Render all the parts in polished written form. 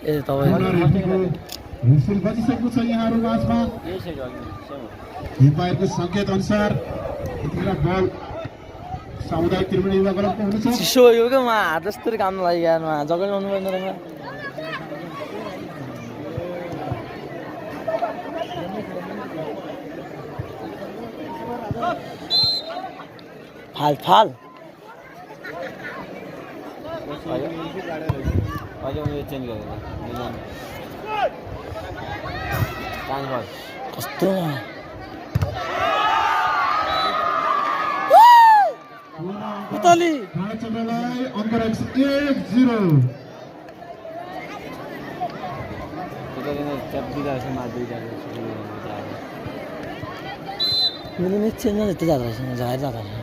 ए तपाईँ हुसुल बजिसकेको छ यहाँहरू माझमा हिपायरको सङ्केत अनुसार यतिखेर बल सामुदायिक त्रिवेणी युवा क्लबको हुनेछ। चिसो यो क्या म हात जस्तो काम लागि यारमा जग्गा लाउनु पर्दैन रहेछ। फाल फाल कस्तो उताली मैले चेन्ज यस्तो जाँदो रहेछ झाएर जाँदो रहेछ।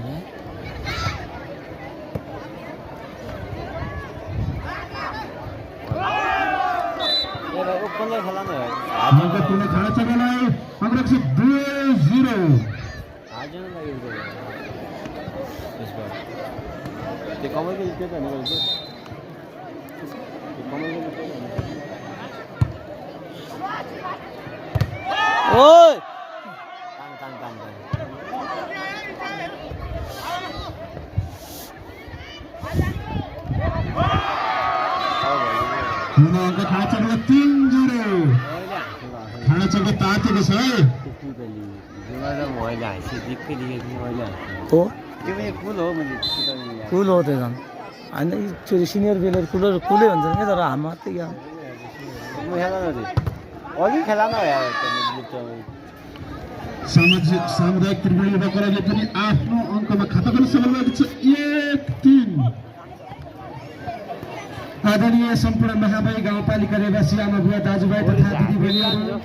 तातेको छ कुल हो त्यो झन् होइन छोरी सिनियर प्लेयर कुलै भन्छ नि तर हाम्रो मात्रै क्या सामुदायिक त्रिवेणी युवा क्लबले पनि आफ्नो अङ्कमा खाता गर्न सफल भएको छ 1-3। आदरणीय सम्पूर्ण महाबाई गाउँपालिका निवासी आमा बुवा दाजुभाइ तथा दिदीबहिनीहरू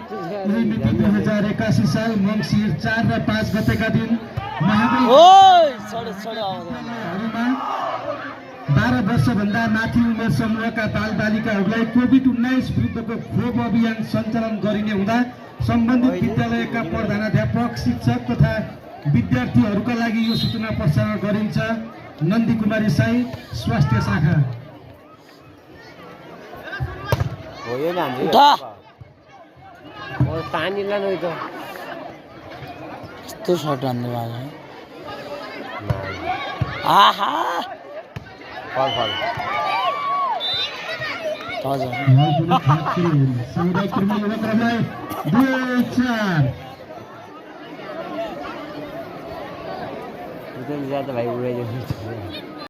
2081 साल मङ्सिर 4 र 5 गतेका दिन महाबाई 12 वर्षभन्दा माथि उमेर समूहका बालबालिकाहरूलाई कोभिड-19 विरुद्धको खोप अभियान सञ्चालन गरिने हुँदा सम्बन्धित विद्यालयका प्रधानाध्यापक शिक्षक तथा विद्यार्थीहरूका लागि यो सूचना प्रसारण गरिन्छ। नन्दी कुमारी साई स्वास्थ्य शाखा। पानी लानु त यस्तो सर्ट हान्नु भएको आहा फल फल हजुर सामुदायिक त्रिवेणी युवा क्लबलाई 2-4 ज्यादा भाइ उडाइदिनु